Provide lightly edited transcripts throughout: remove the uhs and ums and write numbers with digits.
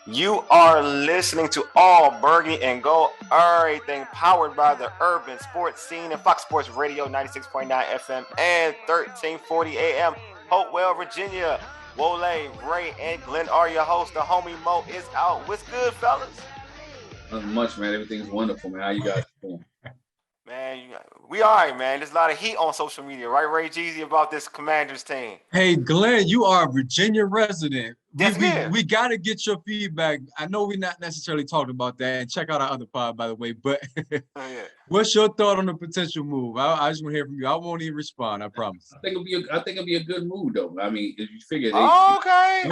You are listening to All Burgundy and Gold, everything powered by the urban sports scene and Fox Sports Radio 96.9 FM and 1340 AM. Hopewell, Virginia. Wole, Ray, and Glen are your hosts. The homie Mo is out. What's good, fellas? Nothing much, man. Everything's wonderful, man. How you guys doing? Man, we all right, man. There's a lot of heat on social media, right, Ray Jeezy, about this Commanders team. Hey, Glenn, you are a Virginia resident. Yes, we got to get your feedback. I know we're not necessarily talking about that. And check out our other pod, by the way. But what's your thought on the potential move? I just want to hear from you. I won't even respond. I promise. I think it'll be a good move, though. I mean, if you figure, okay. I'm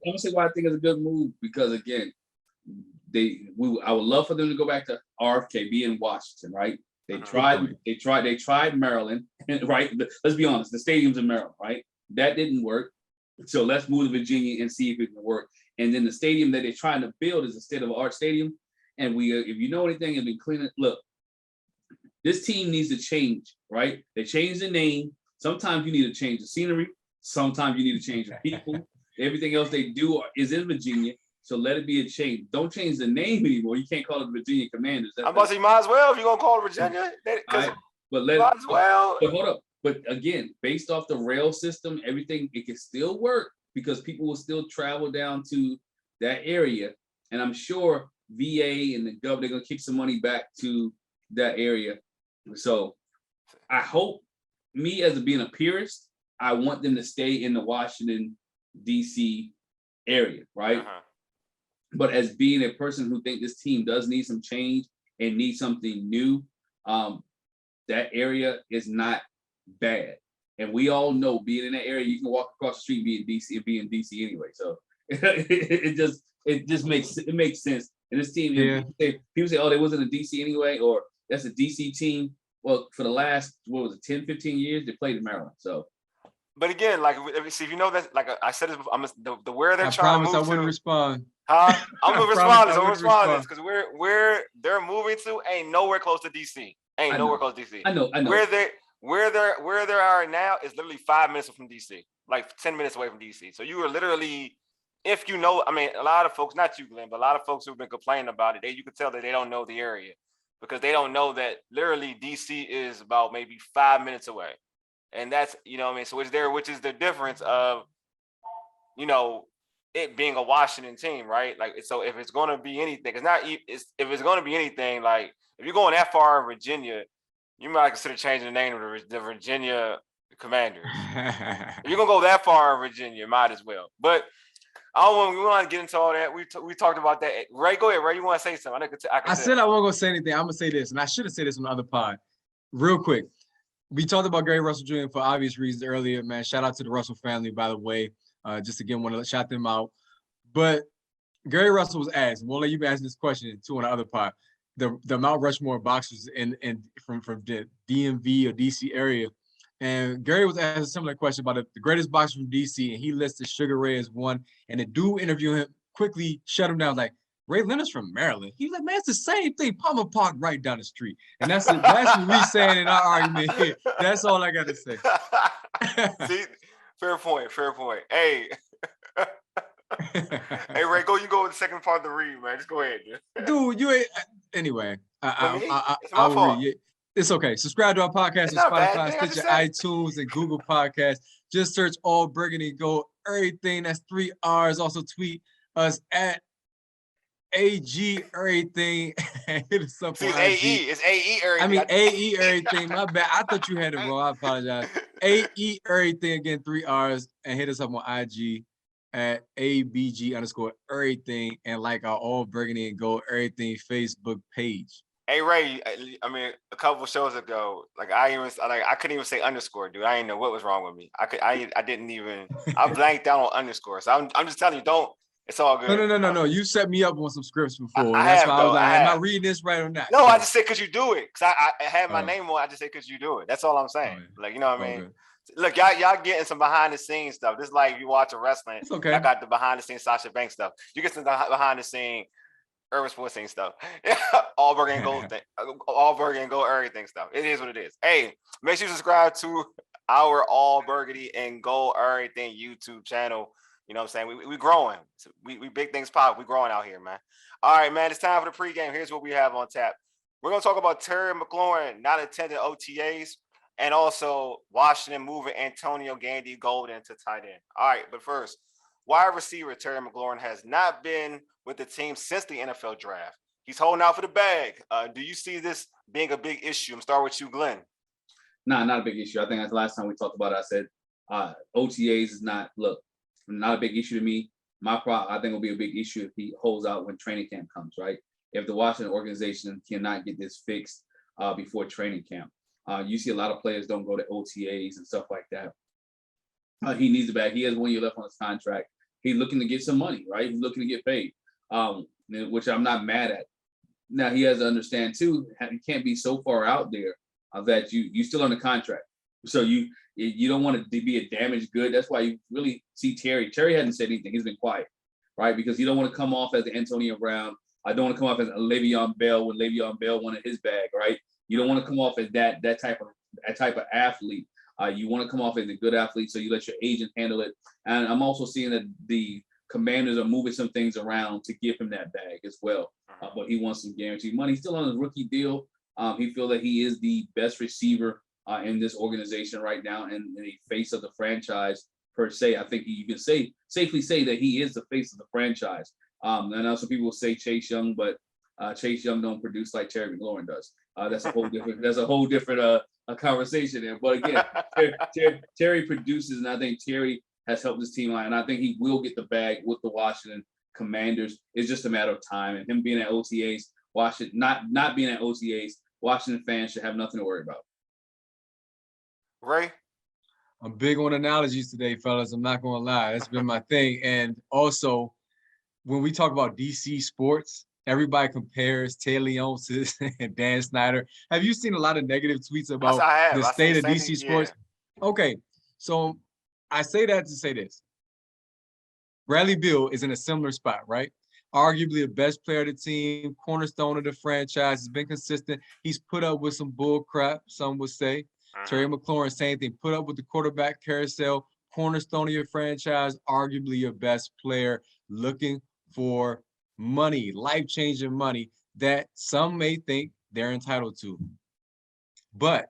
gonna say why I think it's a good move because again, I would love for them to go back to RFK, be in Washington, right? They tried Maryland, right? Let's be honest, the stadium's in Maryland, right? That didn't work. So let's move to Virginia and see if it can work. And then the stadium that they're trying to build is a state-of-the-art stadium. And if you know anything, it's been cleaning. Look, this team needs to change, right? They changed the name. Sometimes you need to change the scenery. Sometimes you need to change the people. Everything else they do is in Virginia. So let it be a change. Don't change the name anymore. You can't call it the Virginia Commanders. I'm about to say, might as well if you're gonna call it Virginia. Might as well. But hold up. But again, based off the rail system, everything it can still work because people will still travel down to that area. And I'm sure VA and the government they're gonna kick some money back to that area. So I hope me as being a purist, I want them to stay in the Washington DC area, right? But as being a person who think this team does need some change and need something new, that area is not bad. And we all know being in that area, you can walk across the street, be in DC anyway. So it just makes sense. And this team, people say, oh, they wasn't a DC anyway, or that's a DC team. Well, for the last, 10, 15 years, they played in Maryland. So. But again, like, see, if you know that, like I said, the where they're trying to move to. I wouldn't respond. I'm gonna respond to this because where they're moving to ain't nowhere close to DC. Nowhere close to DC. I know. Where they are now is literally 5 minutes from DC, like 10 minutes away from DC. So you are literally, if you know, I mean, a lot of folks, not you, Glenn, but a lot of folks who've been complaining about it, you could tell that they don't know the area because they don't know that literally DC is about maybe 5 minutes away. And that's, you know what I mean? So it's there, which is the difference of, you know, it being a Washington team, right? Like, so if it's going to be anything, if it's going to be anything, like if you're going that far in Virginia, you might consider changing the name of the Virginia Commanders. If you're going to go that far in Virginia, you might as well. But we want to get into all that. We talked about that. Ray, go ahead. Ray, you want to say something? I said I wasn't going to say anything. I'm going to say this, and I should have said this on the other pod. Real quick. We talked about Gary Russell Jr. for obvious reasons earlier, man. Shout out to the Russell family, by the way. Just again, want to shout them out. But Gary Russell was asked, we'll let you be asking this question too on the other part. The Mount Rushmore boxers from the DMV or DC area. And Gary was asked a similar question about the greatest boxer from DC, and he listed Sugar Ray as one. And the dude interviewing him quickly shut him down, like, Ray Leonard's from Maryland. He's like, man, it's the same thing. Palmer Park right down the street. And that's what we're saying in our argument here. That's all I got to say. See, fair point. Hey. Hey, Ray, you go with the second part of the read, man. Just go ahead. Dude, you ain't. Anyway, I will read. It's okay. Subscribe to our podcast on Spotify, Stitcher, iTunes, and Google Podcasts. Just search All Burgundy Gold, everything. That's 3 R's. Also tweet us at AG Errrything. Hit us up. See, it's AE. It's AE Errrything. I mean AE Errrything. My bad. I thought you had it wrong. I apologize. AE Errrything again, 3 R's, and hit us up on IG at ABG_Errrything and like our All Burgundy and Gold Errrything Facebook page. Hey Ray, I mean, a couple of shows ago, I couldn't even say underscore, dude. I didn't know what was wrong with me. I didn't even. I blanked out on underscore. So I'm just telling you, don't. It's all good. No. You set me up on some scripts before. That's why I was like, am I reading this right or not? No, I just said because you do it. Because I had my name on. I just said because you do it. That's all I'm saying. Like, you know what I mean? Look, y'all getting some behind the scenes stuff. This is like you watch a wrestling. It's okay. I got the behind the scenes Sasha Banks stuff. You get some behind the scene urban sports scene stuff. All Burgundy and Gold thing. All Burgundy and Gold everything stuff. It is what it is. Hey, make sure you subscribe to our All Burgundy and Gold Everything YouTube channel. You know what I'm saying? We growing. So we big things pop. We growing out here, man. All right, man. It's time for the pregame. Here's what we have on tap. We're gonna talk about Terry McLaurin not attending OTAs, and also Washington moving Antonio Gandy Golden to tight end. All right, but first, wide receiver Terry McLaurin has not been with the team since the NFL draft. He's holding out for the bag. Do you see this being a big issue? I'm start with you, Glenn. Nah, not a big issue. I think that's the last time we talked about it. I said OTAs is not a big issue to me. I think it'll be a big issue if he holds out when training camp comes, right? If the Washington organization cannot get this fixed before training camp. You see a lot of players don't go to OTAs and stuff like that. He needs the bag. He has 1 year left on his contract. He's looking to get some money, right? He's looking to get paid, which I'm not mad at. Now he has to understand too, he can't be so far out there that you still under contract. So you don't want to be a damaged good. That's why you really see Terry. Terry hasn't said anything. He's been quiet, right? Because you don't want to come off as the Antonio Brown. I don't want to come off as a Le'Veon Bell when Le'Veon Bell wanted his bag, right? You don't want to come off as that type of athlete. You want to come off as a good athlete, so you let your agent handle it. And I'm also seeing that the Commanders are moving some things around to give him that bag as well. But he wants some guaranteed money. He's still on his rookie deal. He feels that he is the best receiver in this organization right now and the face of the franchise per se. I think you can safely say that he is the face of the franchise. And I know some people will say Chase Young, but Chase Young don't produce like Terry McLaurin does. That's a whole different conversation there. But again, Terry produces, and I think Terry has helped this team out, and I think he will get the bag with the Washington Commanders. It's just a matter of time. And him being at OTAs, Washington not being at OTAs, Washington fans should have nothing to worry about. Ray? I'm big on analogies today, fellas. I'm not gonna lie. That's been my thing. And also, when we talk about DC sports, everybody compares Tay Leonsis and Dan Snyder. Have you seen a lot of negative tweets about the state of DC sports? Yeah. Okay, so I say that to say this. Bradley Beal is in a similar spot, right? Arguably the best player of the team, cornerstone of the franchise, has been consistent. He's put up with some bull crap, some would say. Terry McLaurin, same thing, put up with the quarterback carousel, cornerstone of your franchise, arguably your best player, looking for money, life-changing money that some may think they're entitled to. But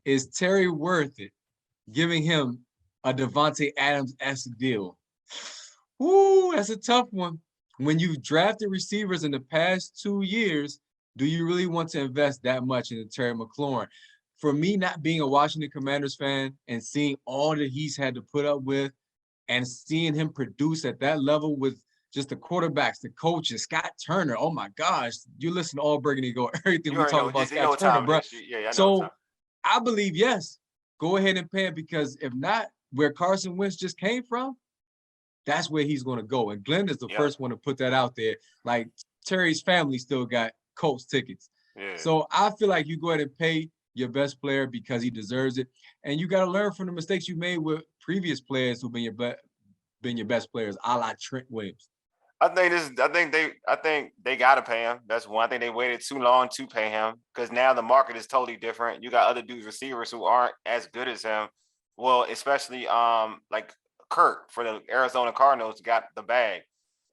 is Terry worth it, giving him a Devontae Adams-esque deal? Ooh, that's a tough one. When you've drafted receivers in the past 2 years, do you really want to invest that much into Terry McLaurin? For me, not being a Washington Commanders fan and seeing all that he's had to put up with and seeing him produce at that level with just the quarterbacks, the coaches, Scott Turner. Oh my gosh, you listen to all Burgundy go, everything we talk about Scott Turner, bro. Yeah, so I believe, yes, go ahead and pay it, because if not, where Carson Wentz just came from, that's where he's going to go. And Glenn is the first one to put that out there. Like, Terry's family still got Colts tickets. Yeah. So I feel like you go ahead and pay your best player because he deserves it. And you got to learn from the mistakes you made with previous players who've been your best players, a la Trent Williams. I think they gotta pay him. That's one. I think they waited too long to pay him because now the market is totally different. You got other dudes receivers who aren't as good as him. Well, especially like Kirk for the Arizona Cardinals got the bag.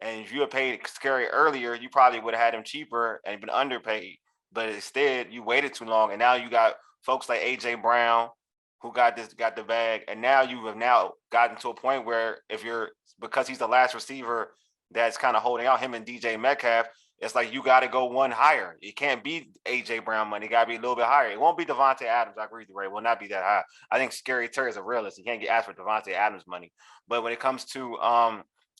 And if you had paid Scary earlier, you probably would have had him cheaper and been underpaid. But instead, you waited too long, and now you got folks like AJ Brown who got the bag, and now you have now gotten to a point where because he's the last receiver that's kind of holding out, him and DJ Metcalf, it's like you got to go one higher. It can't be AJ Brown money. It got to be a little bit higher. It won't be Devontae Adams. I agree with you, Ray. It will not be that high. I think Scary Terry is a realist. He can't get asked for Devontae Adams money. But when it comes to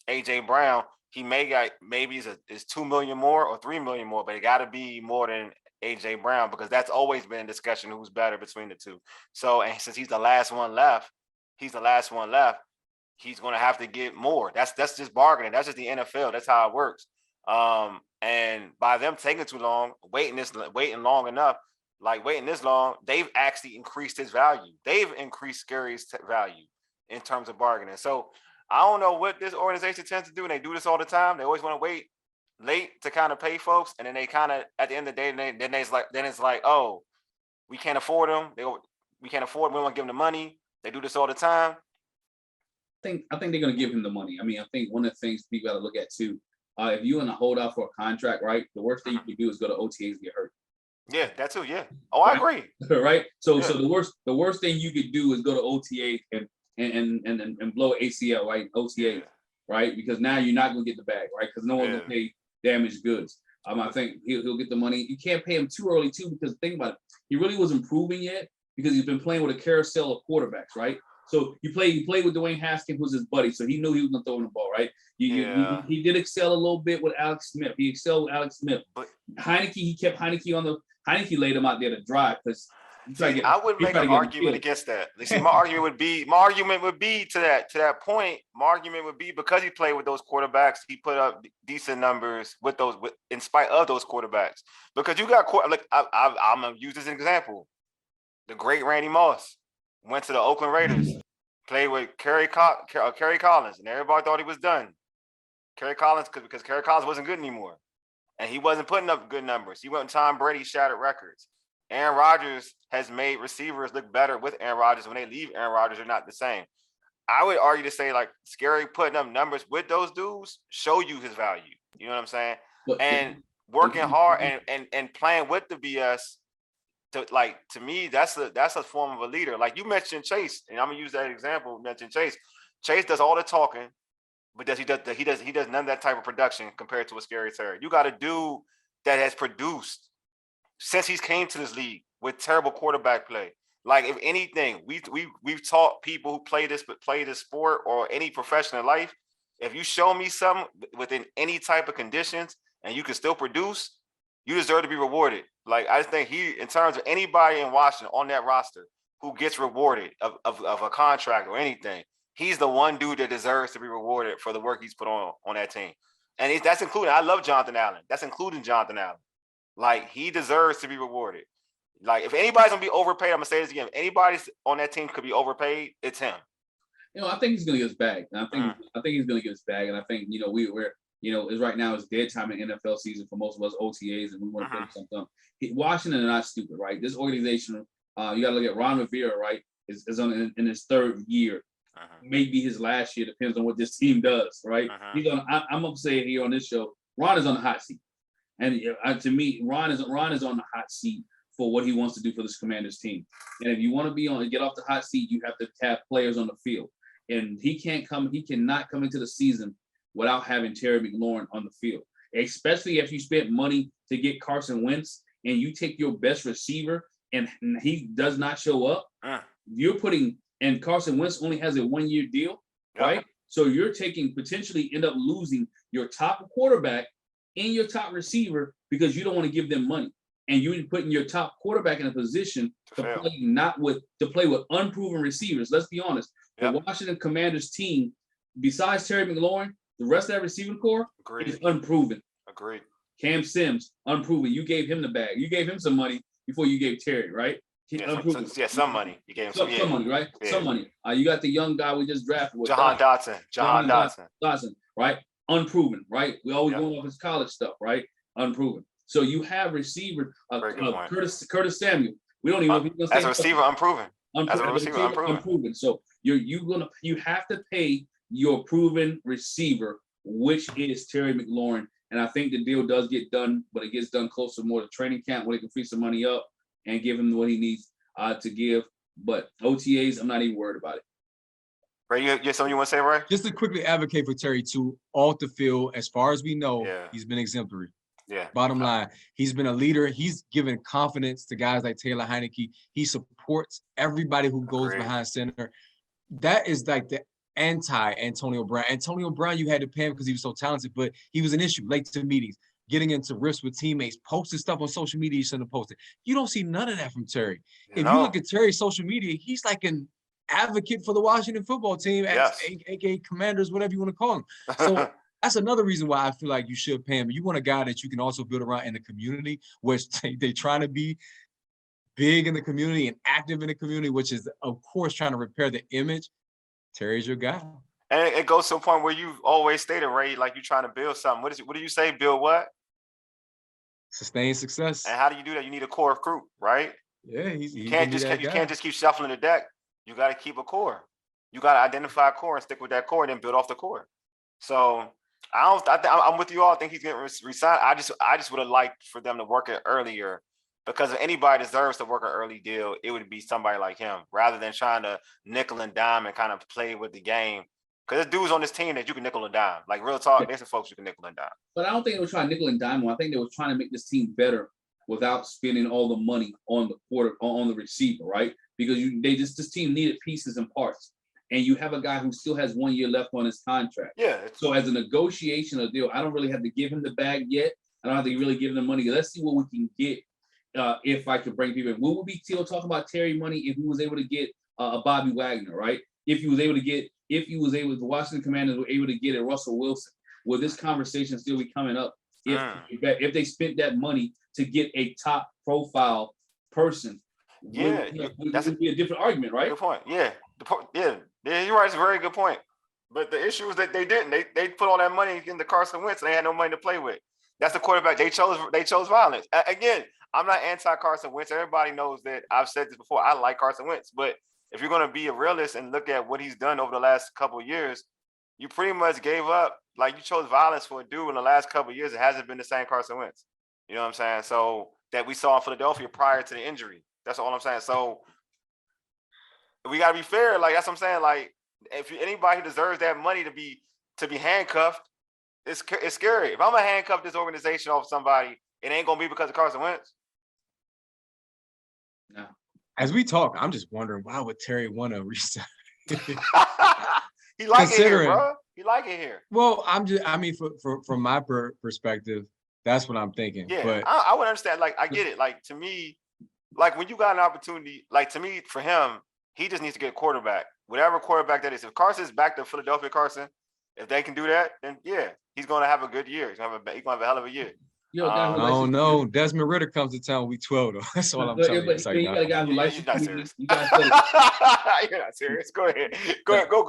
AJ Brown, he maybe is $2 million more or $3 million more, but it got to be more than AJ Brown, because that's always been a discussion who's better between the two. So, and since he's the last one left, he's going to have to get more. That's just bargaining. That's just the NFL. That's how it works. And by them taking too long, waiting this long, they've actually increased his value. They've increased Scary's value in terms of bargaining. So I don't know what this organization tends to do, and they do this all the time. They always want to wait late to kind of pay folks, and then they kind of at the end of the day, then it's like, oh, we can't afford them. We can't afford them. We don't want to give them the money. They do this all the time. I think they're gonna give him the money. I mean, I think one of the things people got to look at too. If you're in a holdout for a contract, right? The worst thing you can do is go to OTAs and get hurt. Yeah, that too. Yeah. Oh, I agree. Right. So Yeah. so the worst thing you could do is go to OTA and blow ACL, right? OTA, right? Because now you're not gonna get the bag, right? Because no one's gonna pay damaged goods. I think he'll get the money. You can't pay him too early too, because think about it, he really wasn't proving yet because he's been playing with a carousel of quarterbacks, right? So he played with Dwayne Haskins, who's his buddy, so he knew he was gonna throw him the ball, right? He did excel a little bit with Alex Smith. He excelled with Alex Smith. But Heineke, he kept Heineke laid him out there to drive because I would make an argument against that. See, my argument would be to that point. My argument would be because he played with those quarterbacks, he put up decent numbers in spite of those quarterbacks. Because you got I'm gonna use this as an example. The great Randy Moss went to the Oakland Raiders, played with Kerry Collins, and everybody thought he was done. Because Kerry Collins wasn't good anymore, and he wasn't putting up good numbers. He went with Tom Brady, shattered records. Aaron Rodgers has made receivers look better with Aaron Rodgers. When they leave Aaron Rodgers, they're not the same. I would argue to say, like, Scary putting up numbers with those dudes show you his value. You know what I'm saying? And working hard and playing with the BS, to me, that's a form of a leader. Like you mentioned Chase, and I'm gonna use that example. You mentioned Chase. Chase does all the talking, but he does none of that type of production compared to a Scary Terry. You got a dude that has produced since he's came to this league with terrible quarterback play. Like, if anything, we've taught people who play this sport or any professional life, if you show me something within any type of conditions and you can still produce, you deserve to be rewarded. Like, I just think in terms of anybody in Washington on that roster who gets rewarded of a contract or anything, he's the one dude that deserves to be rewarded for the work he's put on that team. And that's including, I love Jonathan Allen. That's including Jonathan Allen. Like, he deserves to be rewarded. Like, if anybody's gonna be overpaid, I'm gonna say this again. If anybody's on that team could be overpaid, it's him. I think he's gonna get his bag. And I think he's gonna get his bag. And I think we're is right now is dead time in NFL season for most of us OTAs, and we want to focus on something. Washington are not stupid, right? This organization, you got to look at Ron Rivera, right? Is in his third year, maybe his last year, depends on what this team does, right? I'm gonna say here on this show, Ron is on the hot seat. And to me, Ron is on the hot seat for what he wants to do for this Commanders team. And if you want to get off the hot seat, you have to have players on the field. And he cannot come into the season without having Terry McLaurin on the field. Especially if you spent money to get Carson Wentz and you take your best receiver and he does not show up, and Carson Wentz only has a 1-year deal, right? So you're potentially end up losing your top quarterback and your top receiver because you don't want to give them money. And you're putting your top quarterback in a position to play with unproven receivers. Let's be honest. The Washington Commanders team, besides Terry McLaurin, the rest of that receiving core is unproven. Agreed. Cam Sims, unproven. You gave him the bag. You gave him some money before you gave Terry, right? Some money. You gave him some money, right? Yeah. Some money. You got the young guy we just drafted. Jahan Dotson, right? Unproven, right? We always going off his college stuff, right? Unproven. So you have receiver Curtis Samuel. We don't even know if he's going to as a receiver, unproven. Unproven. So you have to pay your proven receiver, which is Terry McLaurin. And I think the deal does get done, but it gets done closer more to training camp where they can free some money up and give him what he needs to give. But OTAs, I'm not even worried about it. Ray, you have something you want to say, Ray? Just to quickly advocate for Terry too, off the field, as far as we know, he's been exemplary. Yeah. Bottom line, he's been a leader. He's given confidence to guys like Taylor Heineke. He supports everybody who goes behind center. That is like the anti-Antonio Brown. Antonio Brown, you had to pay him because he was so talented, but he was an issue, late to meetings, getting into rifts with teammates, posting stuff on social media you shouldn't have posted. You don't see none of that from Terry. If you look at Terry's social media, he's like an advocate for the Washington football team, aka Commanders, whatever you want to call him. So that's another reason why I feel like you should pay him. You want a guy that you can also build around in the community, which they're trying to be big in the community and active in the community, which is, of course, trying to repair the image. Terry's your guy. And it goes to a point where you've always stated, Ray, like you're trying to build something. What do you say? Build what? Sustain success. And how do you do that? You need a core of crew, right? Yeah, you can't just keep shuffling the deck. You got to keep a core. You got to identify a core and stick with that core, and then build off the core. So I'm with you all. I think he's getting resigned. I just would have liked for them to work it earlier, because if anybody deserves to work an early deal, it would be somebody like him, rather than trying to nickel and dime and kind of play with the game. Because there's dudes on this team that you can nickel and dime. Like, real talk, there's some folks you can nickel and dime. But I don't think they were trying to nickel and dime. I think they were trying to make this team better without spending all the money on the receiver, right? Because this team needed pieces and parts. And you have a guy who still has 1 year left on his contract. Yeah. So as a negotiation or deal, I don't really have to give him the bag yet. I don't have to really give him the money. Let's see what we can get if I could bring people in. We would be still talking about Terry money if he was able to get a Bobby Wagner, right? If the Washington Commanders were able to get a Russell Wilson, will this conversation still be coming up if they spent that money to get a top profile person? Yeah, that would be a different argument, right? Good point. Yeah, you're right. It's a very good point. But the issue is that they didn't. They put all that money into Carson Wentz, and they had no money to play with. That's the quarterback. They chose violence. Again, I'm not anti Carson Wentz. Everybody knows that. I've said this before. I like Carson Wentz, but if you're going to be a realist and look at what he's done over the last couple of years, you pretty much gave up. Like, you chose violence for a dude in the last couple of years. It hasn't been the same Carson Wentz. You know what I'm saying? So that we saw in Philadelphia prior to the injury. That's all I'm saying. So we got to be fair. Like, that's what I'm saying. Like, if anybody who deserves that money to be handcuffed, it's scary. If I'm gonna handcuff this organization off somebody, it ain't gonna be because of Carson Wentz. No. As we talk, I'm just wondering, why would Terry want to resign? He like it here, bro. He like it here. Well, from my perspective, that's what I'm thinking. Yeah, but I would understand. Like, I get it. Like, to me, like, when you got an opportunity, like, to me, for him, he just needs to get a quarterback. Whatever quarterback that is. If Carson's back to Philadelphia Carson, if they can do that, then yeah, he's gonna have a good year. He's gonna have a hell of a year. I don't know. Desmond Ridder comes to town week 12 though. That's all I'm telling you. You got a guy who likes. You're not serious. You're not serious. Go ahead. Go,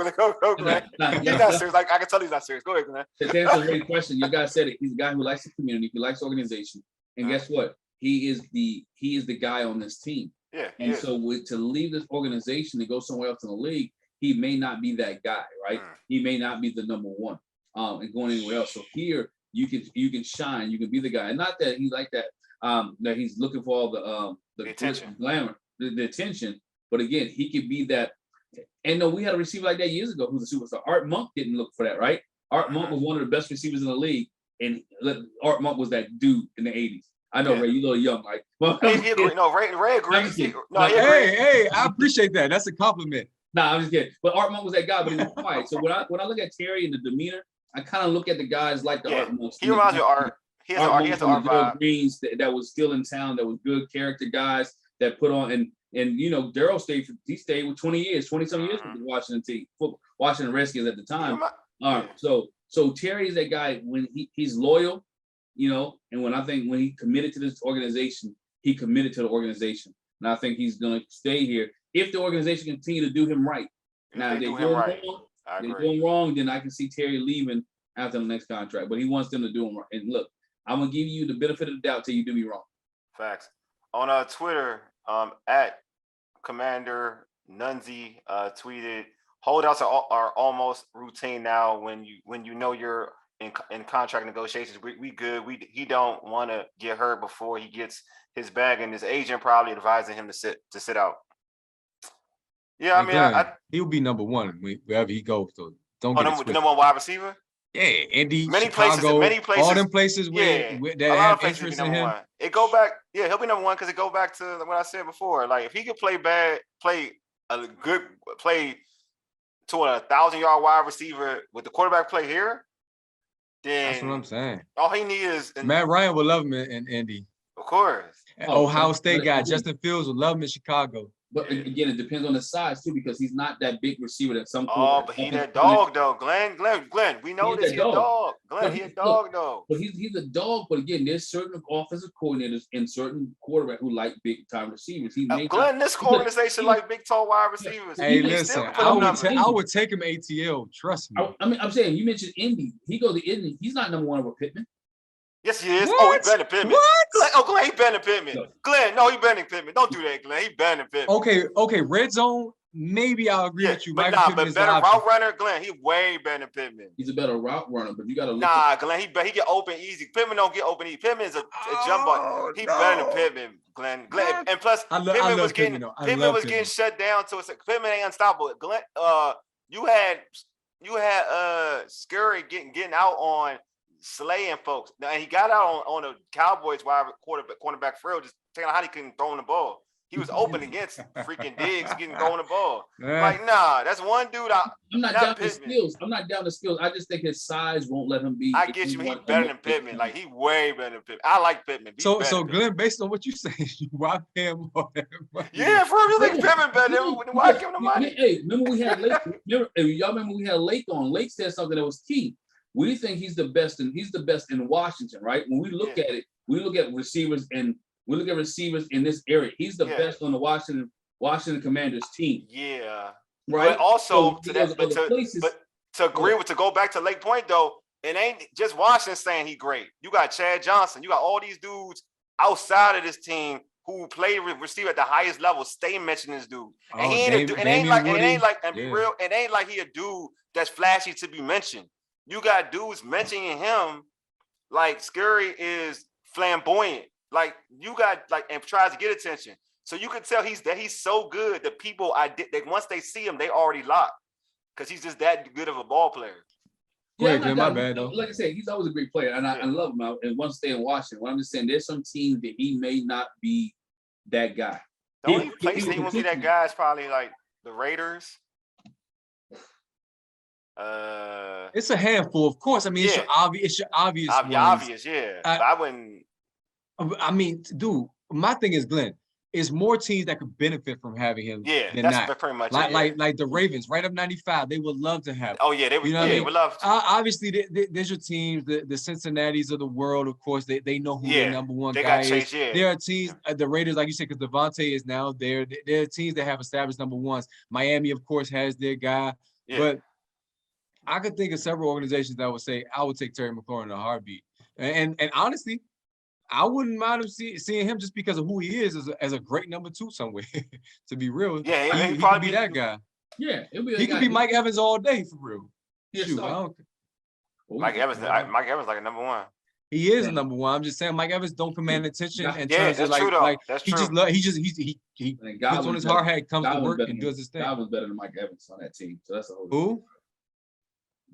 Glenn. He's not serious. Like, I can tell he's not serious. Go ahead, Glenn. To answer a great question, your guy said it. He's a guy who likes the community. He likes organization. And guess what? He is the guy on this team. Yeah. And so to leave this organization to go somewhere else in the league, he may not be that guy, right? He may not be the number one and going anywhere else. So here you can shine, you can be the guy. And not that he's like that, that he's looking for all the attention, glamour, the attention. But again, he could be that. And no, we had a receiver like that years ago who's a superstar. Art Monk didn't look for that, right? Art Monk was one of the best receivers in the league, and Art Monk was that dude in the 80s. I know, Ray, you a little young, like. Well, he agreed. No, Ray agrees. Hey, I appreciate that. That's a compliment. Nah, I'm just kidding. But Art Monk was that guy, but he was quiet. So when I look at Terry and the demeanor, I kind of look at the guys like the Art Monk. He reminds me of Art. He has the Art vibe. Greens that was still in town, that was good character guys that put on and Daryl stayed with 20 years, 20-some years with the Washington team, Washington Redskins at the time. So Terry is that guy when he's loyal, and when he committed to this organization, he committed to the organization. And I think he's gonna stay here if the organization continue to do him right. Now, if they do him wrong, then I can see Terry leaving after the next contract. But he wants them to do him right. And look, I'm gonna give you the benefit of the doubt till you do me wrong. Facts. On Twitter, at Commander Nunzi tweeted, "Holdouts are almost routine now. When you know you're in contract negotiations, we good. He don't want to get hurt before he gets his bag, and his agent probably advising him to sit out." Yeah, I mean, he'll be number one wherever he goes. So don't get the number one wide receiver. Yeah, Indy, many Chicago, places, all them places where that have interest in him. It go back, he'll be number one because it go back to what I said before. Like, if he could play to a 1,000-yard wide receiver with the quarterback play here, then that's what I'm saying. All he needs is Matt Ryan would love him in Indy. Of course. Ohio State guy Justin Fields would love him in Chicago. But again, it depends on the size too, because he's not that big receiver that some. But he that dog though, Glenn. We know this. He's a dog. Glenn, he a dog though. But he's a dog. But again, there's certain offensive coordinators and certain quarterback who like big time receivers. Glenn, this organization like big tall wide receivers. Hey, listen, I would take him ATL. Trust me. I mean, I'm saying you mentioned Indy. He goes to Indy. He's not number one over Pittman. Yes, he is. What? Oh, he better than Pittman. What? Glenn, he better than Pittman. No. Glenn, no, he better than Pittman. Don't do that, Glenn. He better than Pittman. Okay. Red zone. maybe I'll agree with you. But Michael Pittman but is better the option. route runner, Glenn. He way better than Pittman. He's a better route runner, but you got to look. Nah, Glenn. He get open easy. Pittman don't get open easy. Pittman is a jump ball. He better than Pittman, Glenn. And plus, Pittman was getting shut down. So it's Pittman ain't unstoppable. Glenn, you had Scurry getting out on slaying folks. Now, and he got out on the Cowboys wide cornerback Frill, just saying how he couldn't throw the ball. He was open against freaking Diggs getting throwing the ball. Like, nah, that's one dude. I'm not down to skills. I'm not down to skills. I just think his size won't let him be. I get you. He's better than Pittman. Like, he way better than Pittman. I like Pittman. So Glenn, based on what you say, why pay him more? Yeah, for you think Pittman better? Why give him the money? Hey, remember we had Lake? Y'all remember we had Lake on? Lake said something that was key. We think he's the best, and he's the best in Washington, right? When we look at it, we look at receivers and. We look at receivers in this area. He's the best on the Washington Commanders team. Yeah. Right. But also to go back to Lake Point though, it ain't just Washington saying he great. You got Chad Johnson. You got all these dudes outside of this team who play receiver at the highest level. Stay mentioning this dude. And he ain't it ain't like he a dude that's flashy to be mentioned. You got dudes mentioning him like Scurry is flamboyant. Like you got and tries to get attention, so you can tell he's so good that people once they see him they already locked because he's just that good of a ball player. Yeah, my bad though. Like I said, he's always a great player, and I love him. And wants to stay in Washington. What I'm just saying, there's some teams that he may not be that guy. The only place that he won't be that guy is probably like the Raiders. It's a handful, of course. I mean, it's your obvious. Obvious, yeah. I wouldn't. I mean, dude, my thing is, Glenn, is more teams that could benefit from having him. Yeah, than that's not. pretty much like the Ravens, right up 95. They would love to have him. Oh yeah, they would. You know they would love to. Obviously, there's your teams, the Cincinnati's of the world. Of course, they know who their number one guy is. There are teams, the Raiders, like you said, because Devontae is now there. There are teams that have established number ones. Miami, of course, has their guy. Yeah. But I could think of several organizations that would say I would take Terry McLaurin in a heartbeat. And honestly, I wouldn't mind him seeing him just because of who he is as a great number two somewhere. To be real, yeah, he probably be that guy. Yeah, he could be Mike Evans all day for real. Mike Evans like a number one. He is a number one. I'm just saying, Mike Evans don't command attention in terms of that's he true. He puts on his hard hat, comes to work, and does his thing. God was better than Mike Evans on that team, so that's a whole. Who?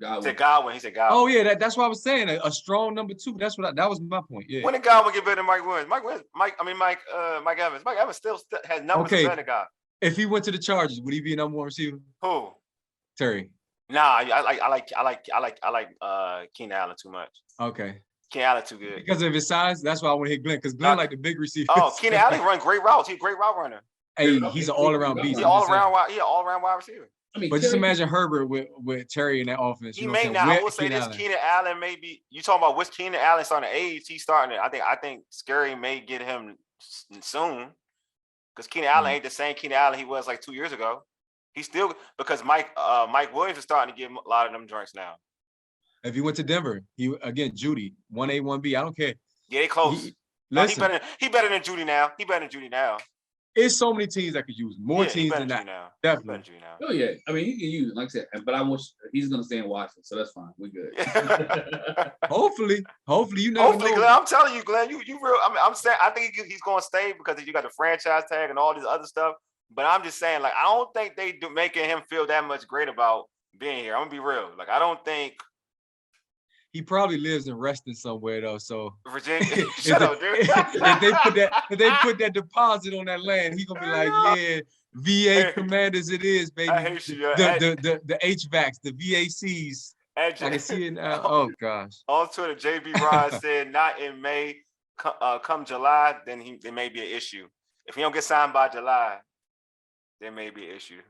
He said Godwin. Oh yeah, that's what I was saying. A strong number two. That was my point. Yeah. When did Godwin get better than Mike Evans? Mike Evans. Mike Evans still has numbers better than God. If he went to the Chargers, would he be a number one receiver? Who? Terry. Nah, I like Keenan Allen too much. Okay. Keenan Allen too good. Because of his size, that's why I want to hit Glenn, because Glenn like the big receiver. Oh, Keenan Allen run great routes. He's a great route runner. Hey, he's an all-around beast. He's all around wide receiver. I mean, but just imagine Herbert with Terry in that offense. He may not. I will say this: Keenan Allen may be. You talking about which Keenan Allen starting to age? He's starting to. I think Scurry may get him soon, because Keenan Allen ain't the same Keenan Allen he was like 2 years ago. He's still, because Mike Williams is starting to get a lot of them joints now. If he went to Denver, Judy 1A 1B. I don't care. Yeah, they close. He better than Judy now. It's so many teams that could use more teams than that. Now. Definitely. Oh yeah, I mean he can use it, like I said, but I wish he's gonna stay in Washington, so that's fine. We're good. Hopefully, you never know. Glenn, I'm telling you, Glenn, you real. I mean, I'm saying I think he's gonna stay because you got the franchise tag and all this other stuff. But I'm just saying, like, I don't think they do making him feel that much great about being here. I'm gonna be real. Like, I don't think. He probably lives in Reston somewhere though. So Virginia, shut up, dude. if they put that deposit on that land, he's gonna be like, yeah, VA Commanders, it is, baby. I hate you. The HVACs, the VACs. I can see it now. Oh gosh. On Twitter, JB Rod said, not in May. Come July, then there may be an issue. If he don't get signed by July, there may be an issue.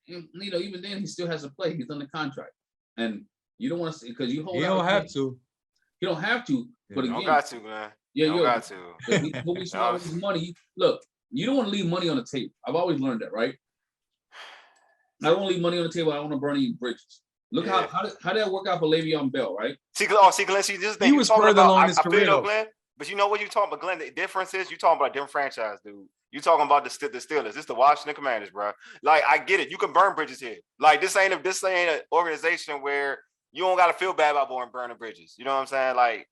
Even then, he still has to play. He's on the contract, and. You don't want to see because you hold. You don't have to. You don't have to. But again, you don't got to, man. Yeah, you don't got to. When we smart with his money, look, you don't want to leave money on the table. I've always learned that, right? I don't want to leave money on the table. I don't want to burn any bridges. Look how did that work out for Le'Veon Bell, right? See, Glenn, this thing. He was further along his career, Glenn. But you know what you talking about, Glenn? The difference is you talking about a different franchise, dude. You talking about the Steelers? This the Washington Commanders, bro. Like, I get it. You can burn bridges here. Like, this ain't an organization where you don't gotta feel bad about burning bridges. You know what I'm saying? Like,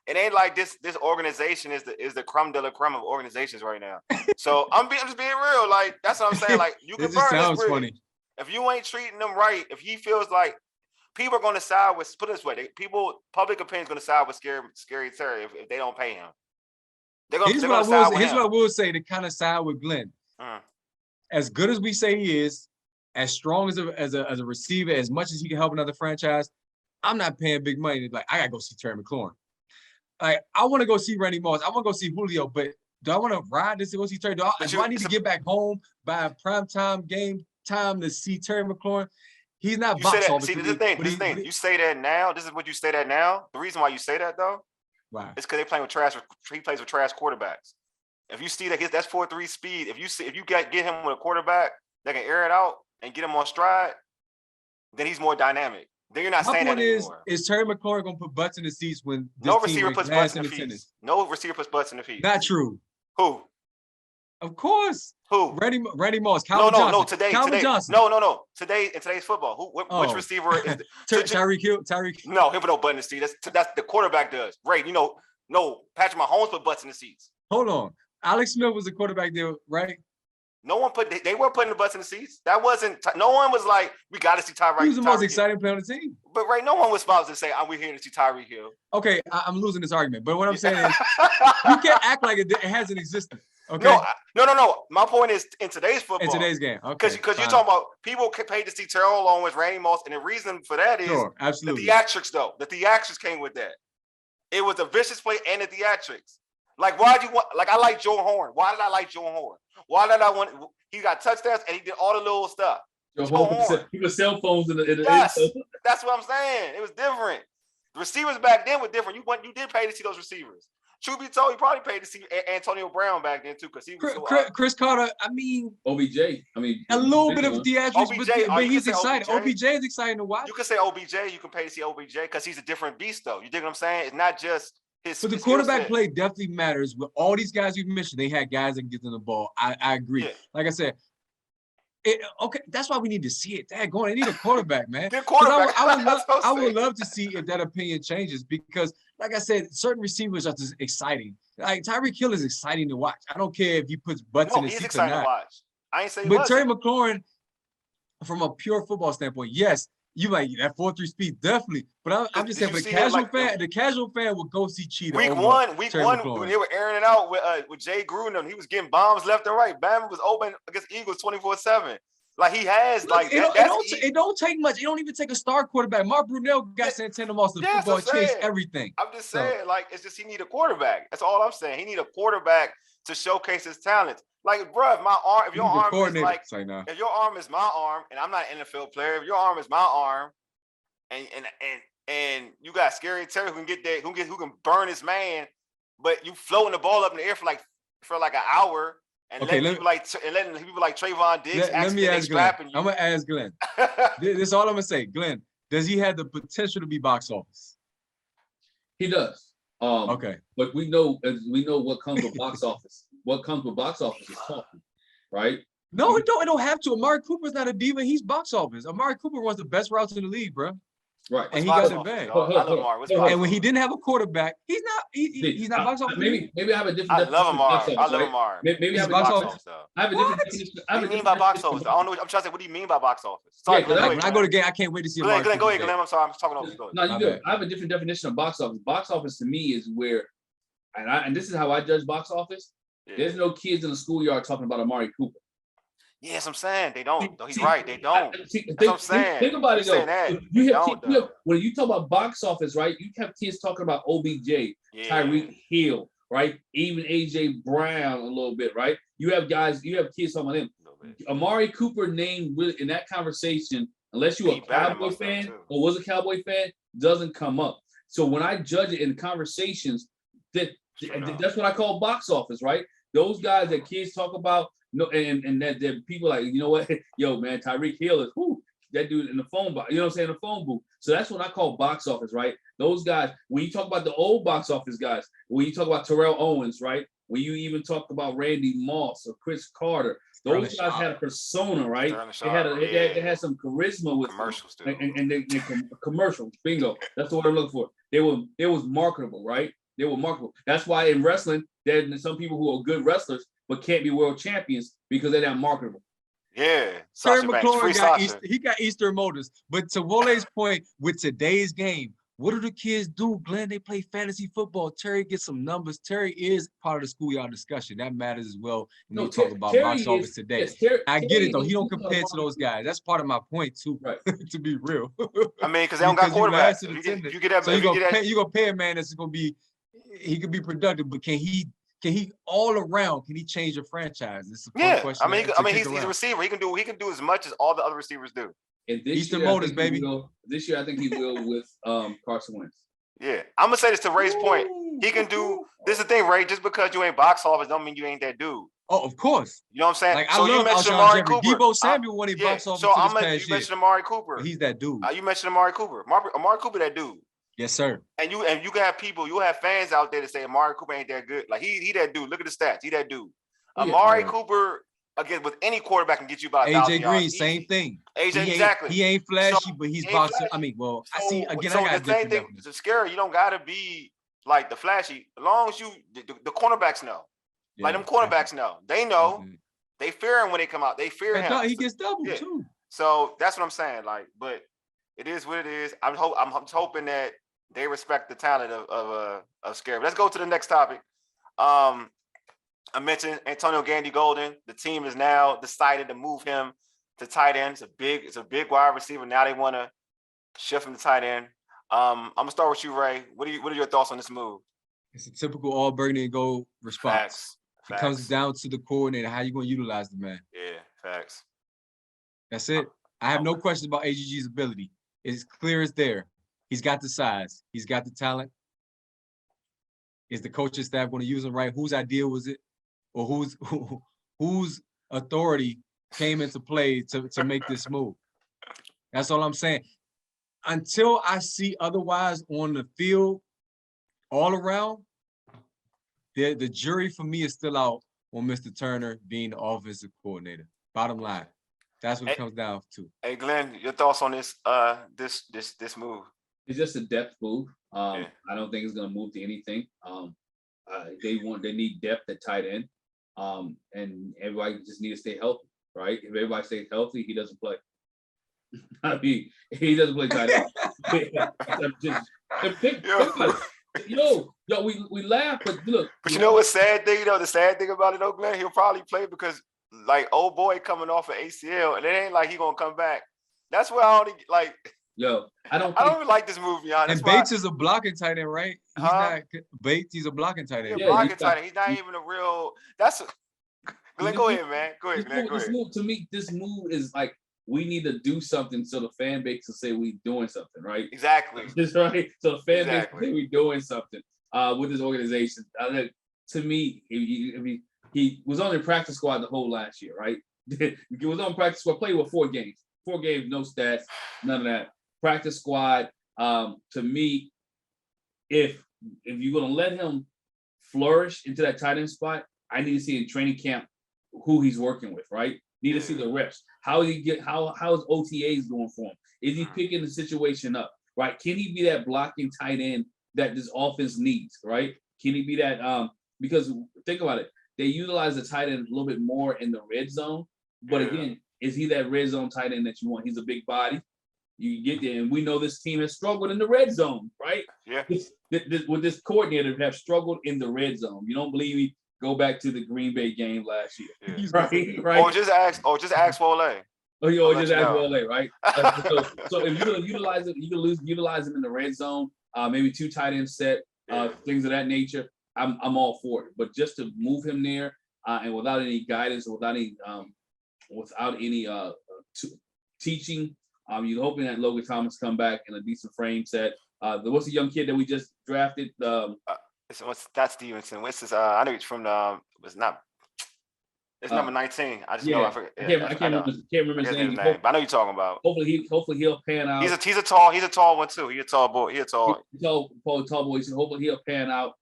it ain't like this organization is the crumb de la crumb of organizations right now. So I'm just being real. Like, that's what I'm saying. Like, you can burn this bridge. Funny. If you ain't treating them right, if he feels like people are going to side with, put it this way, public opinion is going to side with Scary Terry if they don't pay him. Here's what I will say to kind of side with Glenn. As good as we say he is, as strong as a receiver, as much as he can help another franchise, I'm not paying big money. Like, I got to go see Terry McLaurin. Like, I want to go see Randy Moss. I want to go see Julio, but do I want to ride this to go see Terry? Do I need to get back home by a primetime game time to see Terry McLaurin? He's not box office. See, this thing. You say that now. This is what you say that now. The reason why you say that though, right? It's because they playing with trash. He plays with trash quarterbacks. If you see that that's 4.3 speed. If you get him with a quarterback that can air it out and get him on stride, then he's more dynamic. Then you're not saying that anymore. Is Terry McLaurin gonna put butts in the seats when no receiver puts butts in the feet? No receiver puts butts in the feet. Not true. Who? Of course. Who? Randy Moss. No. Today. Johnson. No. Today in today's football, which receiver is Tyreek Hill? No, him put no butt in the seat. That's the quarterback does. Right? No. Patrick Mahomes put butts in the seats. Hold on. Alex Smith was the quarterback there, right? No one they weren't putting the butts in the seats. That wasn't. No one was like, we got to see Tyreek. He was the most exciting player on the team. But no one was supposed to say, we're here to see Tyreek Hill. Okay, I'm losing this argument. But what I'm saying is, you can't act like it hasn't existed. Okay. No. My point is in today's football. In today's game. Okay. Because you're talking about people paid to see Terrell along with Randy Moss, and the reason for that is absolutely. The theatrics, though. The theatrics came with that. It was a vicious play and the theatrics. Like, why do you want? Like, I like Joe Horn. Why did I like Joe Horn? Why did I want? He got touchdowns and he did all the little stuff. Joe Horn. He was cell phones in the yes, that's what I'm saying. It was different. The receivers back then were different. You did pay to see those receivers. Truth be told, he probably paid to see Antonio Brown back then too, because he was Chris Carter. I mean, OBJ. I mean, a little bit of theatrics, but he's exciting. OBJ is exciting to watch. You can say OBJ. You can pay to see OBJ because he's a different beast, though. You dig what I'm saying? It's not just. But the quarterback play definitely matters. With all these guys you've mentioned, they had guys that can get them the ball. I agree. Yeah. Like I said, that's why we need to see it. They need a quarterback, man. Good quarterback. I would love to see if that opinion changes because, like I said, certain receivers are just exciting. Like Tyreek Hill is exciting to watch. I don't care if he puts butts in his seats or not. To watch. I ain't saying. But Terry McLaurin, from a pure football standpoint, yes. You like that 4.3 speed, definitely. But I'm just saying, for the casual fan will go see Cheetah. Week one, when they were airing it out with Jay Gruden, he was getting bombs left and right. Bama was open against Eagles 24/7. Like he has, like it don't take much. It don't even take a star quarterback. Mark Brunell got Santana Moss. The football chase everything. I'm just saying, like it's just he need a quarterback. That's all I'm saying. He need a quarterback to showcase his talents. Like, bro, if your arm is like, if your arm is my arm, and I'm not an NFL player, if your arm is my arm, and you got Scary Terry who can get there, who can burn his man, but you floating the ball up in the air for like an hour, and letting people like Trayvon Diggs accidentally strapping you. I'm gonna ask Glenn. This is all I'm gonna say. Glenn, does he have the potential to be box office? He does. Okay. But we know what comes with box office. What comes with box office is talking, right? No, it don't have to. Amari Cooper's not a diva. He's box office. Amari Cooper runs the best routes in the league, bro. Right. And he got it bad. And when he didn't have a quarterback, he's not box office. Maybe I have a different. I love Amari. I love Amari. Maybe I have box office. I have a different definition. What do you mean by box office? I don't know. I'm trying to say, what do you mean by box office? Sorry, when I go to game, I can't wait to see Glenn, go ahead, Glenn. I'm sorry. I'm talking over you. No, you good. I have a different definition of box office. Box office to me is where, and this is how I judge box office. Yeah. There's no kids in the schoolyard talking about Amari Cooper. Yes, I'm saying they don't. He's right. They don't. That's what I'm saying. Think about it though. When you talk about box office, right? You have kids talking about OBJ, Tyreek Hill, right? Even AJ Brown a little bit, right? You have kids talking about him. Amari Cooper name really in that conversation, unless you're a Cowboy fan or was a Cowboy fan, doesn't come up. So when I judge it in conversations, that's what I call box office, right? Those guys that kids talk about, and that people like, you know what, yo, man, Tyreek Hill is that dude in the phone box, you know what I'm saying, the phone booth. So that's what I call box office, right? Those guys, when you talk about the old box office guys, when you talk about Terrell Owens, right? when you even talk about Randy Moss or Chris Carter, those guys had a persona, right? They had some charisma with commercials them. And they commercials. Bingo. That's the word I'm looking for. They was marketable, right? They were marketable. That's why in wrestling, there's some people who are good wrestlers but can't be world champions because they're not marketable. Yeah, Terry McLaurin got Easter motives. But to Wole's point, with today's game, what do the kids do, Glenn? They play fantasy football. Terry gets some numbers. Terry is part of the schoolyard discussion. That matters as well when you talk about box office today. Yes, I get it, though. He don't compare to those guys. That's part of my point, too, right. to be real. I mean, because they don't got quarterbacks. So you're going to pay a man that's going to be – he could be productive, but can he all around? Can he change your franchise? It's a fun question. I mean, he's a receiver. He can do as much as all the other receivers do. And this year, baby. This year, I think he will with Carson Wentz. Yeah, I'm gonna say this to Ray's point. He can do. This is the thing, Ray. Just because you ain't box office, don't mean you ain't that dude. Oh, of course. You know what I'm saying? Like, so I love Amari Cooper. Debo Samuel when he box office. So you mentioned Amari Cooper. He's that dude. You mentioned Amari Cooper. Amari Cooper, that dude. Yes, sir. And you can have people, you have fans out there that say Amari Cooper ain't that good. Like he that dude. Look at the stats. He that dude. Amari Cooper, again, with any quarterback can get you about AJ Green, same thing. AJ, exactly. He ain't flashy, but he's boxing. I mean, well, I see again. I got the same thing. It's scary. You don't gotta be like the flashy. As long as the cornerbacks know. Yeah, like them cornerbacks know. They know. Mm-hmm. They fear him when they come out. They fear him. He gets doubled too. So that's what I'm saying. Like, but it is what it is. I'm hoping that they respect the talent of Scary. Let's go to the next topic. I mentioned Antonio Gandy Golden. The team has now decided to move him to tight end. It's a big wide receiver. Now they want to shift him to tight end. I'm gonna start with you, Ray. What are your thoughts on this move? It's a typical all Burgundy and gold response. Facts. It comes down to the coordinator, how you gonna utilize the man. Yeah, facts. That's it. I have no questions about AGG's ability. It's clear as there. He's got the size. He's got the talent. Is the coaching staff going to use him right? Whose idea was it? Or whose authority came into play to make this move? That's all I'm saying. Until I see otherwise on the field, all around, the jury for me is still out on Mr. Turner being the offensive coordinator. Bottom line, that's what it comes down to. Hey, Glenn, your thoughts on this this move? It's just a depth move. I don't think it's going to move to anything. They need depth at tight end. And everybody just need to stay healthy, right? If everybody stays healthy, he doesn't play. I mean, he doesn't play tight end. We laugh, but look. But you know what's sad thing? The sad thing about it, though, Glenn, he'll probably play because, like, old boy coming off of ACL, and it ain't like he gonna come back. That's why I don't like. I don't even like this movie, y'all. And Bates is a blocking tight end, right? He's not Bates. He's a blocking tight end. Yeah, blocking tight end. He's not even a real. Glenn, go ahead, man. Go ahead, Glenn. Go ahead. To me, this move is like we need to do something so the fan base will say we doing something, right? Exactly. Just right. So the fan base will say we doing something with this organization. To me, he was on the practice squad the whole last year, right? He was on practice squad. Played with 4 games. 4 games, no stats, none of that. Practice squad. To me, if you're gonna let him flourish into that tight end spot, I need to see in training camp who he's working with, right? Need to see the reps. How is OTAs going for him? Is he picking the situation up, right? Can he be that blocking tight end that this offense needs, right? Can he be that? Because think about it, they utilize the tight end a little bit more in the red zone, but again, is he that red zone tight end that you want? He's a big body. You get there, and we know this team has struggled in the red zone, right? Yeah. With this coordinator, have struggled in the red zone. You don't believe me? Go back to the Green Bay game last year, right? Or just ask Wole. Just ask Wole, right? So if you're gonna utilize it, you can utilize them in the red zone. Maybe 2 tight end set, things of that nature. I'm all for it. But just to move him there, and without any guidance, without any teaching. You're hoping that Logan Thomas come back in a decent frame set. What's the young kid that we just drafted? What's that Stevenson? What's his? I know he's from the. It's number 19. I just know I forget. I can't remember his name. But I know you're talking about. Hopefully he'll pan out. He's a tall one too. He's a tall boy. He's a tall. Tall boy. So hopefully he'll pan out.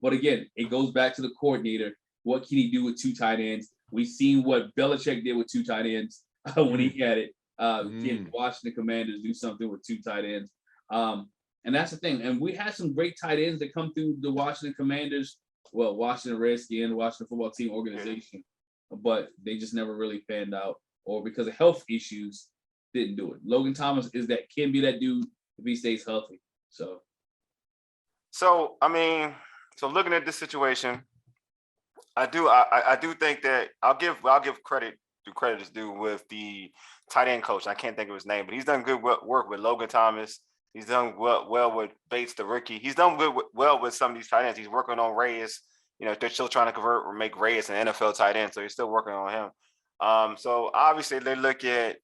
But again, it goes back to the coordinator. What can he do with 2 tight ends? We've seen what Belichick did with 2 tight ends when he had it. Can Washington Commanders do something with 2 tight ends? And that's the thing. And we had some great tight ends that come through the Washington Commanders, well, Washington Redskins, Washington football team organization, but they just never really panned out, or because of health issues, didn't do it. Logan Thomas can be that dude if he stays healthy. So I mean, looking at this situation, I do think that I'll give credit to credit is due with the tight end coach. I can't think of his name, but he's done good work with Logan Thomas. He's done well with Bates, the rookie. He's done well with some of these tight ends. He's working on Reyes. You know, they're still trying to convert or make Reyes an NFL tight end, so he's still working on him. So obviously they look at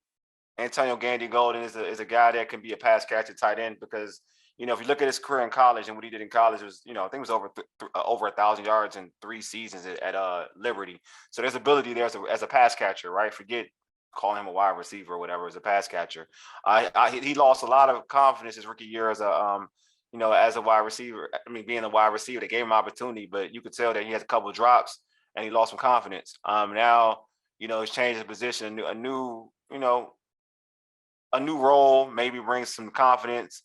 Antonio Gandy Golden is a guy that can be a pass catcher tight end because, you know, if you look at his career in college and what he did in college was, you know, I think it was over 1,000 yards in 3 seasons at Liberty. So there's ability there as a pass catcher, right? Forget calling him a wide receiver or whatever, as a pass catcher. He lost a lot of confidence his rookie year as a as a wide receiver. I mean, being a wide receiver, they gave him opportunity, but you could tell that he has a couple of drops and he lost some confidence. Now, you know, he's changed his position, a new role, maybe brings some confidence,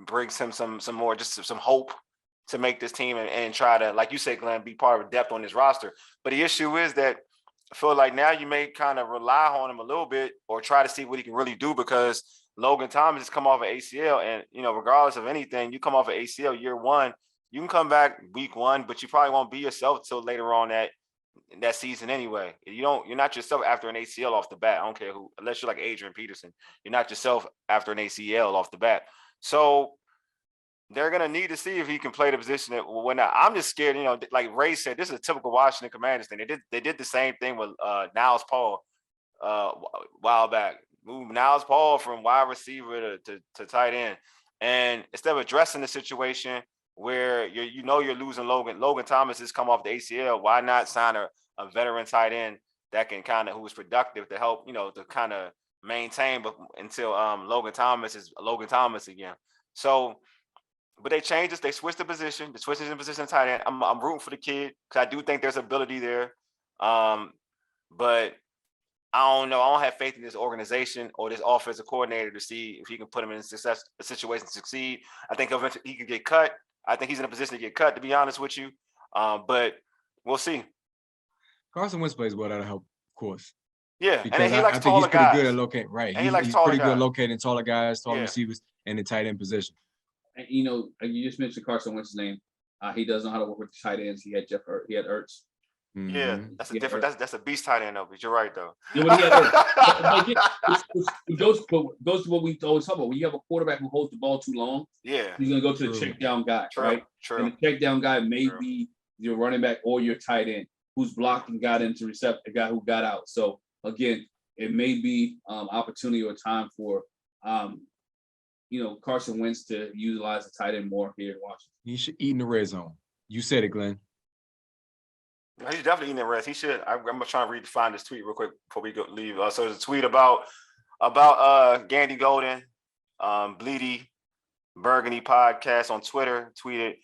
brings him some more, just some hope to make this team and try to, like you said, Glenn, be part of a depth on this roster. But the issue is that I feel like now you may kind of rely on him a little bit or try to see what he can really do, because Logan Thomas has come off an ACL, and, you know, regardless of anything, you come off an ACL year 1, you can come back week 1, but you probably won't be yourself till later on that season anyway. You're not yourself after an ACL off the bat. I don't care who, unless you're like Adrian Peterson, you're not yourself after an ACL off the bat. So they're gonna need to see if he can play the position that whatnot. I'm just scared, you know, like Ray said, this is a typical Washington Commanders thing. They did the same thing with Niles Paul a while back. Move Niles Paul from wide receiver to tight end. And instead of addressing the situation where you're losing Logan Thomas has come off the ACL, why not sign a veteran tight end that can who's productive to help, you know, to kind of maintain until Logan Thomas is Logan Thomas again. So, but they changed this. They switched the position. They switched the position of tight end. I'm rooting for the kid because I do think there's ability there. But I don't know. I don't have faith in this organization or this offensive coordinator to see if he can put him in a situation to succeed. I think eventually he can get cut. I think he's in a position to get cut, to be honest with you. But we'll see. Carson Wentz plays well. That'll help, of course. Yeah, because and he likes I think taller he's pretty guys. good at locating. Right, and he's pretty good guys. at locating taller guys, taller Yeah. receivers, and the tight end position. And, you know, you just mentioned Carson Wentz's name. He does know how to work with the tight ends. He had Ertz. Yeah, that's a different. That's a beast tight end though. But you're right though. Yeah, but he had it goes to what we always talk about. When you have a quarterback who holds the ball too long, Yeah, he's going to go to the check down guy, right? True. And the check down guy may be your running back or your tight end who's blocked and got into reception, the guy who got out. So again, it may be opportunity or time for Carson Wentz to utilize the tight end more here in Washington. He should eat in the red zone. You said it, Glenn. He's definitely eating the rest. He should. I'm trying to find this tweet real quick before we leave. So there's a tweet about Gandy Golden, Bleedy Burgundy podcast on Twitter tweeted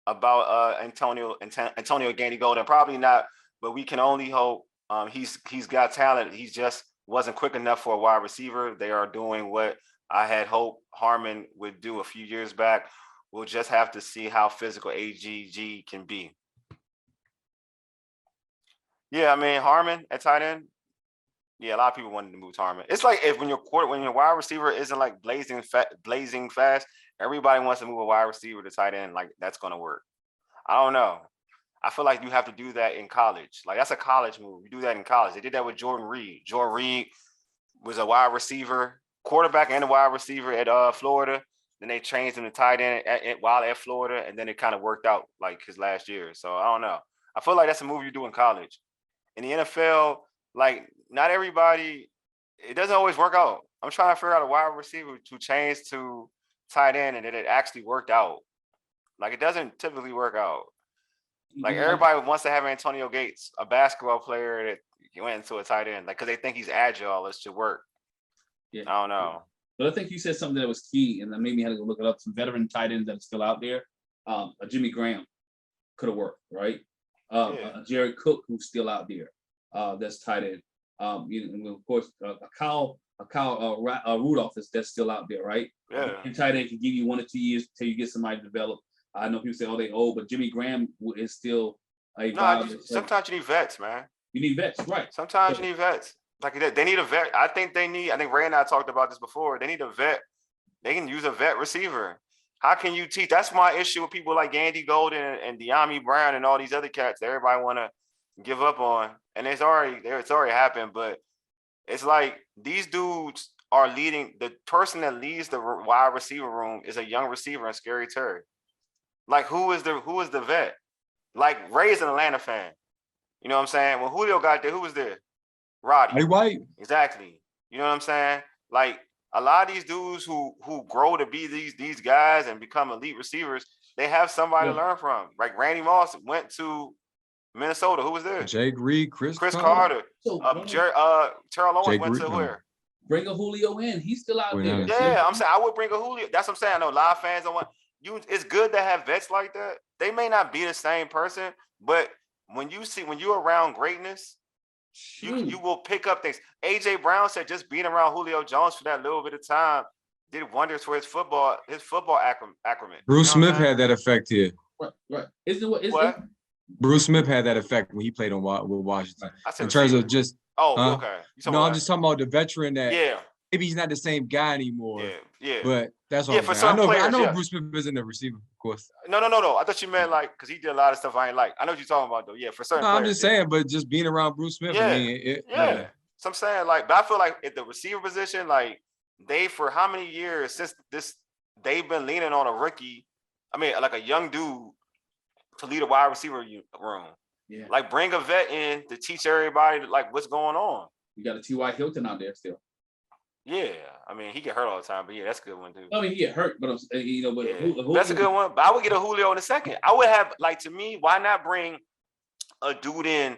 about Antonio Gandy Golden. Probably not, but we can only hope. He's got talent. He just wasn't quick enough for a wide receiver. They are doing what I had hoped Harmon would do a few years back. We'll just have to see how physical AGG can be. Yeah, I mean, Harmon at tight end. Yeah, a lot of people wanted to move to Harmon. It's like when your wide receiver isn't like blazing fast, everybody wants to move a wide receiver to tight end. Like that's gonna work. I don't know. I feel like you have to do that in college. Like that's a college move. You do that in college. They did that with Jordan Reed. Jordan Reed was a wide receiver, quarterback, and a wide receiver at Florida. Then they changed him to tight end while at Florida, and then it kind of worked out like his last year. So I don't know. I feel like that's a move you do in college. In the NFL, like not everybody, it doesn't always work out. I'm trying to figure out a wide receiver to change to tight end and it actually worked out. Like it doesn't typically work out. Like everybody wants to have Antonio Gates, a basketball player that went into a tight end, like because they think he's agile. It should work. Yeah, I don't know. But I think you said something that was key, and that made me have to go look it up. Some veteran tight ends that are still out there. A Jimmy Graham could have worked, right? Jared Cook, who's still out there, that's tight end. You know, of course, a Kyle Rudolph that's still out there, right? Yeah. And tight end can give you 1 or 2 years till you get somebody developed. I know people say, oh, they old, but Jimmy Graham is still a viable. Sometimes you need vets, man. You need vets, right? Sometimes you need vets. Like they need a vet. I think Ray and I talked about this before. They need a vet. They can use a vet receiver. How can you teach? That's my issue with people like Gandy Golden and De'Ami Brown and all these other cats that everybody want to give up on. And it's already happened. But it's like these dudes are leading. The person that leads the wide receiver room is a young receiver in Scary Terry. Like who is the vet? Like Ray's an Atlanta fan. You know what I'm saying? When Julio got there, who was there? Roddy. White. Exactly. You know what I'm saying? Like a lot of these dudes who grow to be these guys and become elite receivers, they have somebody to learn from. Like Randy Moss went to Minnesota. Who was there? Jake Reed, Chris Carter. So, Terrell Owens Jake went to Reed, where? Bring a Julio in. He's still out there. Yeah, I'm saying I would bring a Julio. That's what I'm saying. I know a lot of fans don't want you. It's good to have vets like that. They may not be the same person, but when you're around greatness, you will pick up things. AJ Brown said just being around Julio Jones for that little bit of time did wonders for his football acumen. Bruce Smith had that effect here. Right. Isn't what? Bruce Smith had that effect when he played with Washington. In terms of just okay. I'm just talking about the veteran that yeah. Maybe he's not the same guy anymore. Yeah. But that's all. For some players, I know Bruce Smith isn't the receiver, of course. No. I thought you meant like because he did a lot of stuff I ain't like. I know what you're talking about though. Yeah, for certain. No, players, I'm just saying, but just being around Bruce Smith, yeah. I mean, So I'm saying like, but I feel like at the receiver position, like they for how many years since they've been leaning on a rookie. I mean, like a young dude to lead a wide receiver room. Yeah. Like bring a vet in to teach everybody like what's going on. You got a T.Y. Hilton out there still. Yeah, I mean he get hurt all the time, but yeah, that's a good one too. I mean he get hurt, but that's a good one. But I would get a Julio in a second. I would have like to me, why not bring a dude in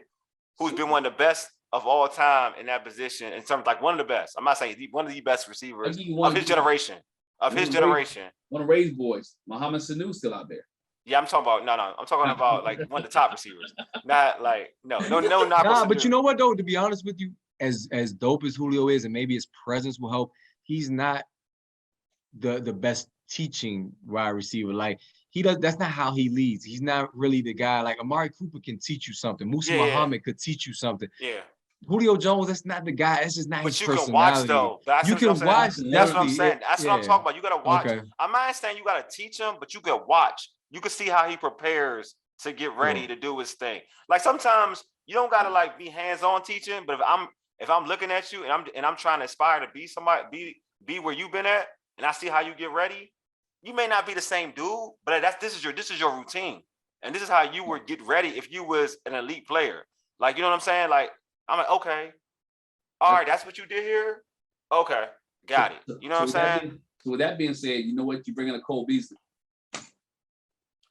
who's been one of the best of all time in that position in terms like one of the best. I'm not saying one of the best receivers of his generation. One of Ray's boys, Muhammad Sanu, still out there. Yeah, I'm talking about no. I'm talking about like one of the top receivers. Not like no. But you know what though? To be honest with you, as dope as Julio is, and maybe his presence will help, he's not the best teaching wide receiver. Like he does. That's not how he leads. He's not really the guy. Like Amari Cooper can teach you something. Musa Muhammad could teach you something. Yeah. Julio Jones, that's not the guy. That's just not his personality. But you can watch though. You can watch. That's what I'm saying. That's what I'm talking about. You gotta watch. Okay. I'm not saying you gotta teach him, but you can watch. You can see how he prepares to get ready to do his thing. Like sometimes you don't gotta like be hands-on teaching, but if I'm looking at you and I'm trying to aspire to be somebody, be where you've been at, and I see how you get ready, you may not be the same dude, but this is your routine, and this is how you would get ready if you was an elite player. Like you know what I'm saying? Like I'm like okay, all right, that's what you did here. Okay, got it. You know what I'm saying? So with that being said, you know what? You bring in a Cole Beasley.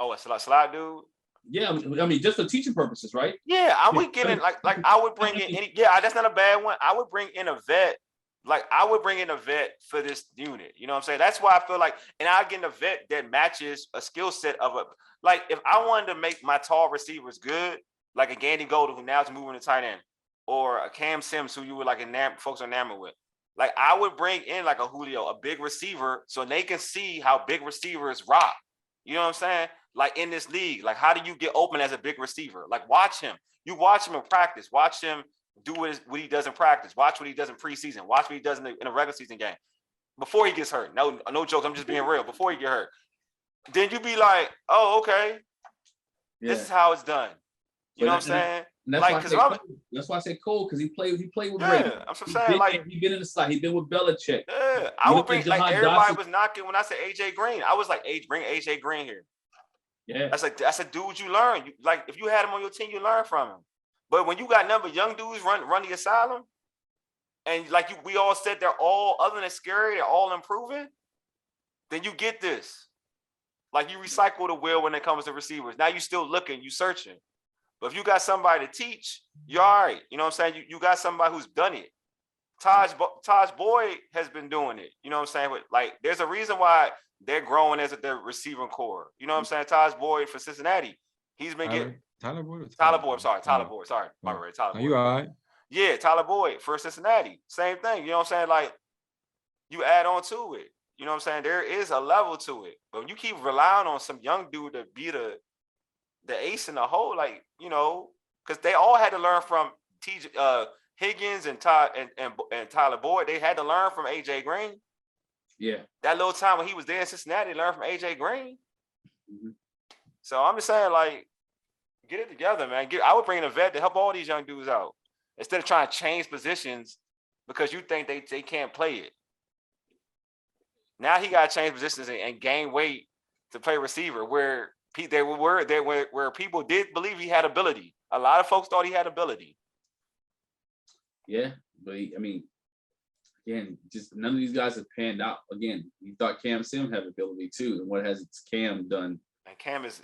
Oh, a slide dude. Yeah, I mean, just for teaching purposes, right? Yeah, I would get in like I would bring in any. Yeah, that's not a bad one. I would bring in a vet. Like I would bring in a vet for this unit. You know what I'm saying? That's why I feel like, and I get a vet that matches a skill set of a. Like if I wanted to make my tall receivers good, like a Gandy Golden who now is moving to tight end, or a Cam Sims who you were like folks are enamored with. Like I would bring in like a Julio, a big receiver, so they can see how big receivers rock. You know what I'm saying? Like in this league, like how do you get open as a big receiver? Like watch him. You watch him in practice. Watch him do what he does in practice. Watch what he does in preseason. Watch what he does in a regular season game. Before he gets hurt. No jokes. I'm just being real. Before he get hurt. Then you be like, oh, okay. Yeah. This is how it's done. You know what I'm saying? That's why I said Cole, because he played with Brady. Yeah, I'm saying like he been in the slot. He been with Belichick. Yeah, I would bring like everybody was knocking when I said AJ Green. I was like, bring AJ Green here. Yeah, that's a dude you learn. You, like if you had him on your team, you learn from him. But when you got young dudes run the asylum, and like we all said they're all other than scary, they're all improving. Then you get this. Like you recycle the wheel when it comes to receivers. Now you still looking, you searching. But if you got somebody to teach, you're all right. You know what I'm saying? You got somebody who's done it. Taj Boyd has been doing it. You know what I'm saying? But like, there's a reason why they're growing as their receiving core. You know what I'm saying? Taj Boyd for Cincinnati. He's been getting Tyler Boyd. Tyler Boyd. Sorry, Tyler Boyd. Sorry, my bad. Tyler Boyd. You all right? Yeah, Tyler Boyd for Cincinnati. Same thing. You know what I'm saying? Like, you add on to it. You know what I'm saying? There is a level to it. But when you keep relying on some young dude to be the ace in the hole, like, you know, because they all had to learn from Higgins and Tyler Boyd. They had to learn from AJ Green. Yeah. That little time when he was there in Cincinnati, they learned from AJ Green. Mm-hmm. So I'm just saying, like, get it together, man. I would bring in a vet to help all these young dudes out instead of trying to change positions because you think they can't play it. Now he got to change positions and gain weight to play receiver where people did believe he had ability. A lot of folks thought he had ability. Yeah, but again, just none of these guys have panned out. Again, you thought Cam Sim had ability too, and what has Cam done? And Cam is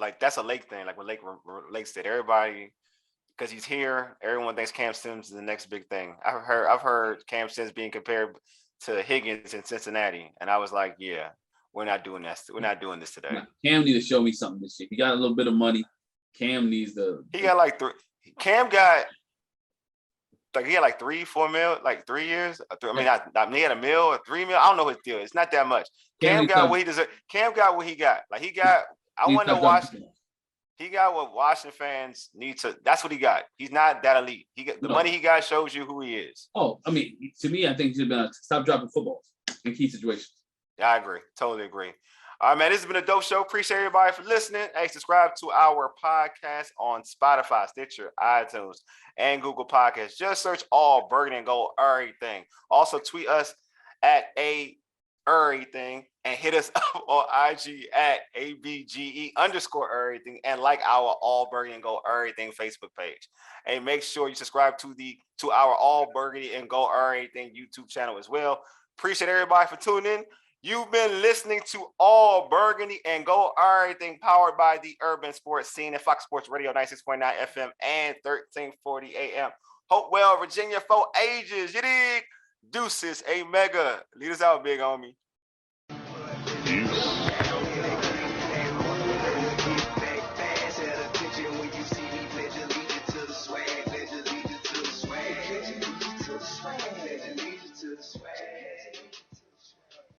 like, that's a Lake thing. Like what Lake said, everybody, because he's here, everyone thinks Cam Sims is the next big thing. I've heard Cam Sims being compared to Higgins in Cincinnati, and I was like, yeah, we're not doing this. We're not doing this today. Nah, Cam needs to show me something this year. He got a little bit of money. Cam needs to. He got like Cam got like he had like 3-4 mil, like 3 years. I mean, he had $1 million or $3 million. I don't know his deal. It's not that much. Cam got what he deserved. Cam got what he got. Like he got. I want to watch. He got what Washington fans need to. That's what he got. He's not that elite. He got the money he got shows you who he is. Oh, I mean, to me, I think he should have been stop dropping footballs in key situations. Yeah, I agree. Totally agree. All right, man. This has been a dope show. Appreciate everybody for listening. Hey, subscribe to our podcast on Spotify, Stitcher, iTunes, and Google Podcasts. Just search all Burgundy and Gold Errrything. Also, tweet us at Errrything and hit us up on IG at ABGE_Errrything and like our All Burgundy and Gold Errrything Facebook page. And make sure you subscribe to our All Burgundy and Gold Errrything YouTube channel as well. Appreciate everybody for tuning in. You've been listening to All Burgundy and Gold Errrything, powered by the Urban Sports Scene and Fox Sports Radio 96.9 FM and 1340 AM. Hopewell, Virginia for ages. You dig? Deuces, a mega. Lead us out, big homie. Peace.